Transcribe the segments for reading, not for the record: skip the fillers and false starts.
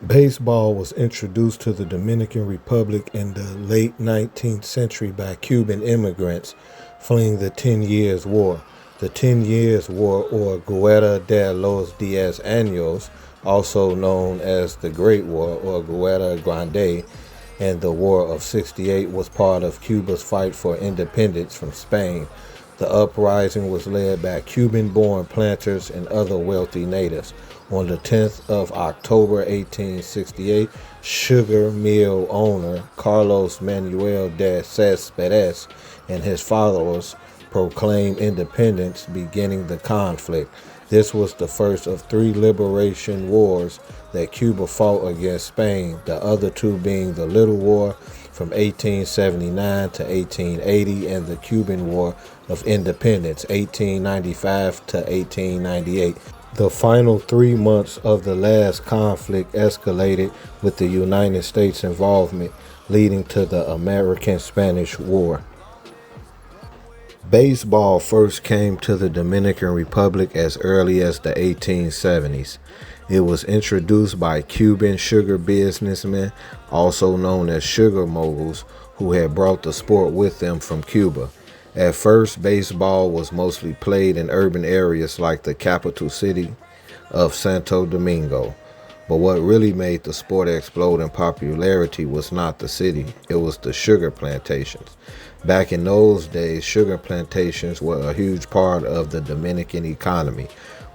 Baseball was introduced to the Dominican Republic in the late 19th century by Cuban immigrants fleeing the 10 Years' War. The 10 Years' War, or Guerra de los 10 Años, also known as the Great War or Guerra Grande, and the War of '68 was part of Cuba's fight for independence from Spain. The uprising was led by Cuban-born planters and other wealthy natives. On the 10th of October 1868, sugar mill owner Carlos Manuel de Céspedes and his followers proclaimed independence, beginning the conflict. This was the first of three liberation wars that Cuba fought against Spain, the other two being the Little War from 1879 to 1880 and the Cuban War of Independence, 1895 to 1898. The final 3 months of the last conflict escalated with the United States involvement, leading to the American-Spanish War. Baseball first came to the Dominican Republic as early as the 1870s. It was introduced by Cuban sugar businessmen, also known as sugar moguls, who had brought the sport with them from Cuba. At first, baseball was mostly played in urban areas like the capital city of Santo Domingo. But what really made the sport explode in popularity was not the city, it was the sugar plantations. Back in those days, sugar plantations were a huge part of the Dominican economy.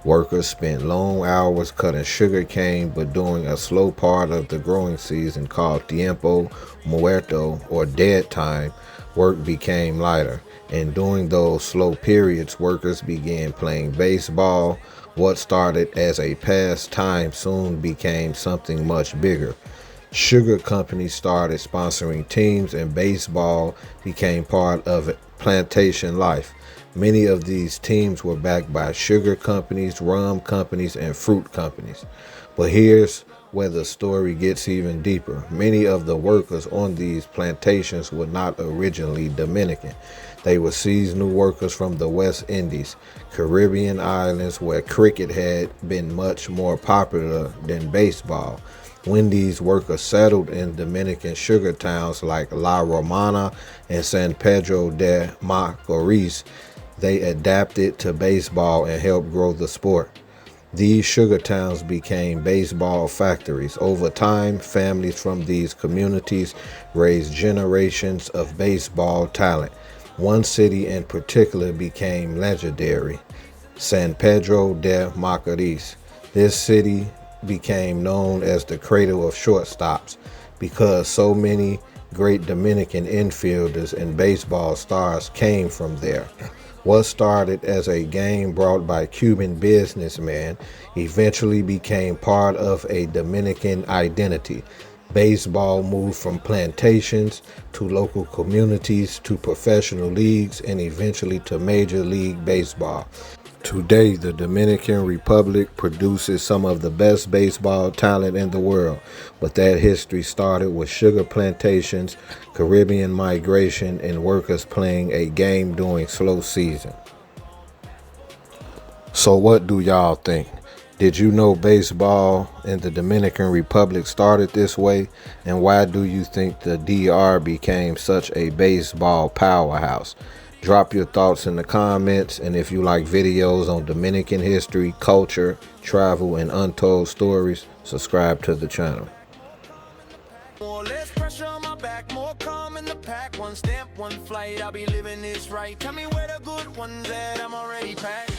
Workers spent long hours cutting sugar cane, but during a slow part of the growing season called tiempo muerto, or dead time, work became lighter. And during those slow periods, workers began playing baseball. What started as a pastime soon became something much bigger. Sugar companies started sponsoring teams, and baseball became part of plantation life. Many of these teams were backed by sugar companies, rum companies, and fruit companies. But here's where the story gets even deeper. Many of the workers on these plantations were not originally Dominican. They were seasonal workers from the West Indies, Caribbean islands, where cricket had been much more popular than baseball. When these workers settled in Dominican sugar towns like La Romana and San Pedro de Macorís, they adapted to baseball and helped grow the sport. These sugar towns became baseball factories. Over time, families from these communities raised generations of baseball talent. One city in particular became legendary, San Pedro de Macorís. This city became known as the cradle of shortstops because so many great Dominican infielders and baseball stars came from there. What started as a game brought by Cuban businessmen eventually became part of a Dominican identity. Baseball moved from plantations to local communities to professional leagues and eventually to Major League Baseball. Today, the Dominican Republic produces some of the best baseball talent in the world, but that history started with sugar plantations, Caribbean migration, and workers playing a game during slow season. So what do y'all think? Did you know baseball in the Dominican Republic started this way? And why do you think the DR became such a baseball powerhouse? Drop your thoughts in the comments, and if you like videos on Dominican history, culture, travel, and untold stories, subscribe to the channel. More less pressure on my back, more calm in the pack. One stamp, one flight, I'll be living this right. Tell me where the good ones at, I'm already packed.